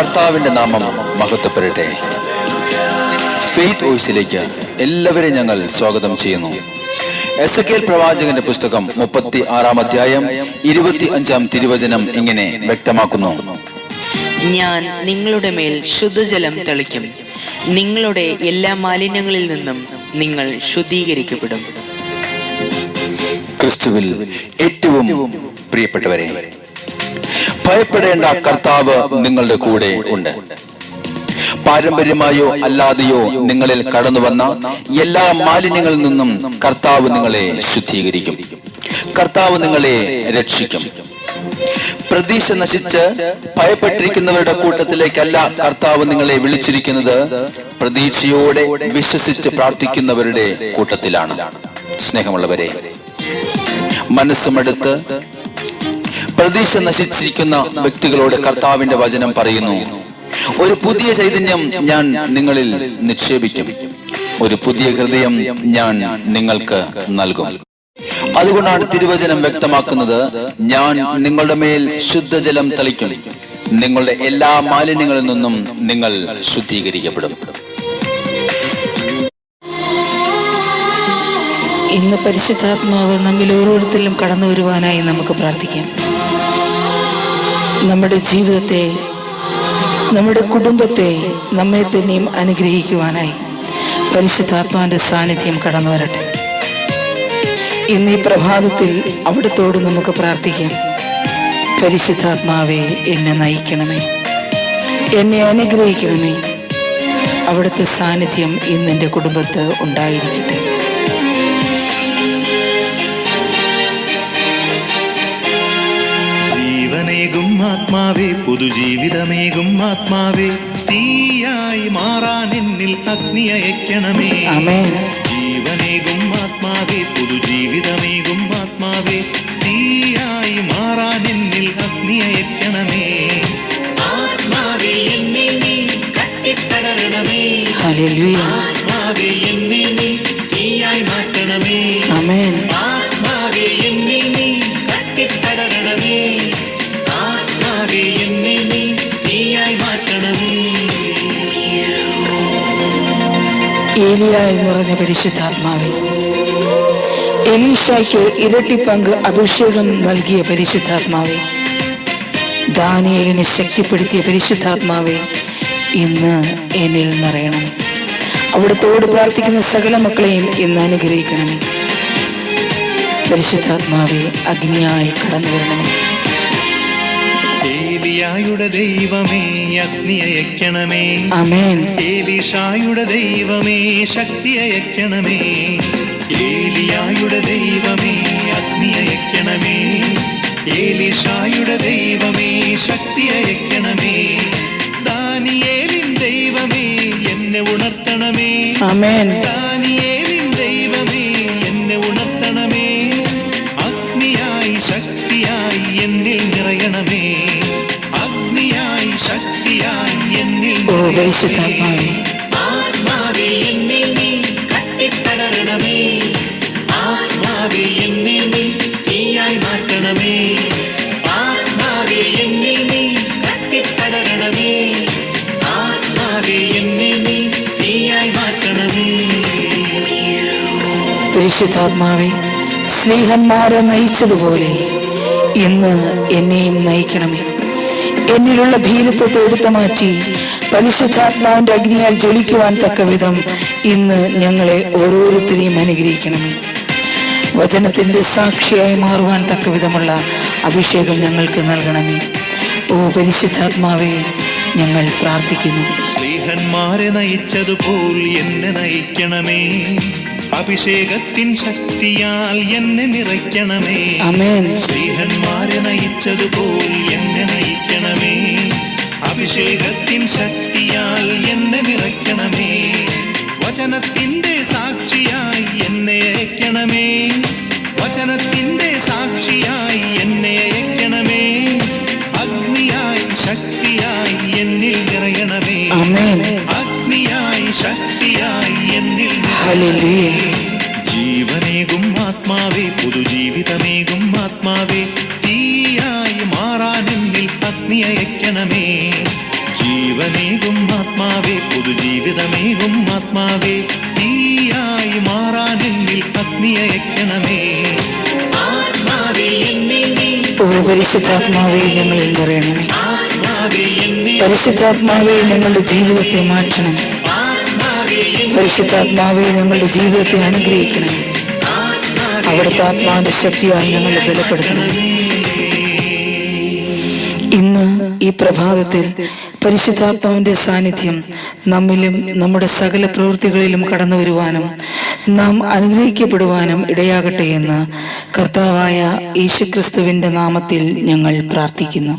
കർത്താവിന്റെ നാമം മഹത്വപ്പെടട്ടെ. ഫെയ്ത്ത് വോയിസിലേക്ക് എല്ലാവരെയും ഞങ്ങൾ സ്വാഗതം ചെയ്യുന്നു. എസെക്കിയേൽ പ്രവാചകന്റെ പുസ്തകം 36 അധ്യായം 25 തിരുവചനം ഇങ്ങനെ വ്യക്തമാക്കുന്നു: ഞാൻ നിങ്ങളുടെ മേൽ ശുദ്ധജലം തളിക്കും, നിങ്ങളുടെ എല്ലാ മാലിന്യങ്ങളിൽ നിന്നും നിങ്ങൾ ശുദ്ധീകരിക്കപ്പെടും. ക്രിസ്തുവിൽ ഏറ്റവും പ്രിയപ്പെട്ടവരെ, ഭയപ്പെടേണ്ട, കർത്താവ് നിങ്ങളുടെ കൂടെ ഉണ്ട്. പാരമ്പര്യമായോ അല്ലാതെയോ നിങ്ങളിൽ കടന്നു വന്ന എല്ലാ മാലിന്യങ്ങളിൽ നിന്നും കർത്താവ് നിങ്ങളെ ശുദ്ധീകരിക്കും. കർത്താവ് നിങ്ങളെ രക്ഷിക്കും. പ്രതീക്ഷ നശിച്ച് ഭയപ്പെട്ടിരിക്കുന്നവരുടെ കൂട്ടത്തിലേക്കല്ല കർത്താവ് നിങ്ങളെ വിളിച്ചിരിക്കുന്നത്, പ്രതീക്ഷയോടെ വിശ്വസിച്ച് പ്രാർത്ഥിക്കുന്നവരുടെ കൂട്ടത്തിലാണ്. സ്നേഹമുള്ളവരെ, മനസ്സുമെടുത്ത് പ്രതീക്ഷ നശിച്ചിരിക്കുന്ന വ്യക്തികളോട് കർത്താവിന്റെ വചനം പറയുന്നു: ഒരു പുതിയ ചൈതന്യം ഞാൻ നിങ്ങളിൽ നിക്ഷേപിക്കും, ഒരു പുതിയ ഹൃദയം ഞാൻ നിങ്ങൾക്ക് നൽകും. അതുകൊണ്ടാണ് തിരുവചനം വ്യക്തമാക്കുന്നത്: ഞാൻ നിങ്ങളുടെ മേൽ ശുദ്ധജലം തളിക്കും, നിങ്ങളുടെ എല്ലാ മാലിന്യങ്ങളിൽ നിന്നും നിങ്ങൾ ശുദ്ധീകരിക്കപ്പെടും. ഇന്ന് പരിശുദ്ധാത്മാവ് നമ്മിൽ ഓരോരുത്തരിലും കടന്നു വരുവാനായി നമുക്ക് പ്രാർത്ഥിക്കാം. നമ്മുടെ ജീവിതത്തെ, നമ്മുടെ കുടുംബത്തെ, നമ്മെ തന്നെയും അനുഗ്രഹിക്കുവാനായി പരിശുദ്ധാത്മാവിന്റെ സാന്നിധ്യം കടന്നു വരട്ടെ. ഇന്ന് ഈ പ്രഭാതത്തിൽ അവിടുത്തോട് നമുക്ക് പ്രാർത്ഥിക്കാം: പരിശുദ്ധാത്മാവേ, എന്നെ നയിക്കണമേ, എന്നെ അനുഗ്രഹിക്കണമേ. അവിടുത്തെ സാന്നിധ്യം ഇന്ന് എൻ്റെ കുടുംബത്ത് ഉണ്ടായിരിക്കട്ടെ. ജീവനേകും ആത്മാവേ, പുതുജീവിതമേകും ആത്മാവേ, തീയായി മാറാൻ എന്നിൽ അഗ്നി അയക്കണമേ. ആമേൻ. ജീവനേകും ആത്മാവേ, പുതുജീവിതമേകും ആത്മാവേ, തീയായി മാറാൻ എന്നിൽ അഗ്നി അയക്കണമേ. ആത്മാവേ, എന്നെ നീ കത്തിപ്പടരണമേ. ഹല്ലേലൂയ. ആത്മാവേ, എന്നെ നീ തീയായി മാറ്റണമേ. ആമേൻ. ആത്മാവേ, എന്നെ നീ കത്തിപ്പടരണമേ. ആത്മാവേ, എന്നെ നീ തീയായി മാറ്റണമേ. ഏലിയായിൽ നിറഞ്ഞ പരിശുദ്ധാത്മാവേ, എലീശായ്ക്ക് ഇരട്ടി പങ്ക് അഭിഷേകം നൽകിയ പരിശുദ്ധാത്മാവേ, ദാനിയേലിനെ ശക്തിപ്പെടുത്തിയ പരിശുദ്ധാത്മാവേ, ഇന്ന് എന്നിൽ നിറയണമേ. അവിടുത്തോട് പ്രാർത്ഥിക്കുന്ന സകല മക്കളെയും ഇന്ന് അനുഗ്രഹിക്കണമേ. പരിശുദ്ധാത്മാവേ, അഗ്നിയായി കടന്നു വരണമേ. ഏലിയായുടെ ദൈവമേ, അഗ്നി അയക്കണമേ. ആമേൻ. ഏലീശായുടെ ദൈവമേ, ശക്തി അയക്കണമേ. ഏലിയായുടെ ദൈവമേ, അഗ്നി അയക്കണമേ. ഏലീശായുടെ ദൈവമേ, ശക്തി അയക്കണമേ. ദാനിയേലിൻ ദൈവമേ, എന്നെ ഉണർത്തണമേ. ആമേൻ. ദാനിയേലിൻ ദൈവമേ, എന്നെ ഉണർത്തണമേ. അഗ്നിയായി ശക്തിയായി എന്നിൽ നിറയണമേ. അഗ്നിയായി ശക്തിയായി എന്നിൽ പരിശുദ്ധാത്മാവേ, ആത്മാവേ, എന്നെ നീ കത്തിപ്പടരണമേ. ആത്മാവേ, എന്നെ നീ തീയായി മാറ്റണമേ. ആത്മാവേ, എന്നെ നീ കത്തിപ്പടരണമേ. ആത്മാവേ, എന്നെ നീ തീയായി മാറ്റണമേ. പരിശുദ്ധാത്മാവേ, സ്നേഹന്മാരെ നയിച്ചതുപോലെ ഇന്ന് എന്നെയും നയിക്കണമേ. എന്നിലുള്ള ഭീരുത്വത്തെ എടുത്തു മാറ്റി പരിശുദ്ധാത്മാവിന്റെ അഗ്നിയാൽ ജ്വലിക്കുവാൻ തക്ക വിധം ഇന്ന് ഞങ്ങളെ ഓരോരുത്തരെയും അനുഗ്രഹിക്കണമേ. വചനത്തിന്റെ സാക്ഷിയായി മാറുവാൻ തക്ക വിധമുള്ള അഭിഷേകം ഞങ്ങൾക്ക് നൽകണമേ. ഓ പരിശുദ്ധാത്മാവേ, ഞങ്ങൾ പ്രാർത്ഥിക്കുന്നു. സ്നേഹന്മാരെ നയിച്ചതുപോൽ എന്നെ നയിക്കണമേ. അഭിഷേകത്തിൻ ശക്തിയാൽ എന്നെ നിറയ്ക്കണമേ. ആമേൻ. സ്നേഹന്മാരെ നയിച്ചതുപോൽ എന്നെ നയിക്കണമേ. അഭിഷേകത്തിൻ ശക്തിയാൽ എന്നെ നിറയ്ക്കണമേ. വചനത്തിന്റെ സാക്ഷിയായി എന്നെ അയക്കണമേ. വചനത്തിന്റെ സാക്ഷിയായി എന്നെ അയക്കണമേ. അഗ്നിയായി ശക്തിയായി എന്നിൽ നിറയണമേ. ആമേൻ. അഗ്നിയായി ശക്തിയായി എന്നിൽ ഹല്ലേലൂയ. ജീവനേകും ആത്മാവേ, പുതുജീവിതമേകും ആത്മാവേ, തീയായി മാറാൻ എന്നിൽ അഗ്നി അയക്കണമേ. ജീവനേകും ആത്മാവേ പുതുജീവിതമേകും ആത്മാവേ തീയായി മാറാൻ എന്നിൽ അഗ്നിയയക്കണമേ ആത്മാവേ എന്നിൽ നീ ഓ പരിശുദ്ധാത്മാവേ ഞങ്ങളിൽ നിറയണമേ. ആത്മാവേ എന്നിൽ പരിശുദ്ധാത്മാവേ ഞങ്ങളുടെ ജീവിതത്തെ മാറ്റണം. ആത്മാവേ എന്നിൽ പരിശുദ്ധാത്മാവേ ഞങ്ങളുടെ ജീവിതത്തെ അനുഗ്രഹിക്കണമേ. അവിടുത്തെ ആത്മാവിന്റെ ശക്തിയായി ഞങ്ങളെ ബലപ്പെടുത്തണം. ഇന്ന് ഈ പ്രഭാതത്തിൽ പരിശുദ്ധാത്മാവിന്റെ സാന്നിധ്യം നമ്മിലും നമ്മുടെ സകല പ്രവൃത്തികളിലും കടന്നു വരുവാനും നാം അനുഗ്രഹിക്കപ്പെടുവാനും ഇടയാകട്ടെ എന്ന് കർത്താവായ യേശുക്രിസ്തുവിന്റെ നാമത്തിൽ ഞങ്ങൾ പ്രാർത്ഥിക്കുന്നു.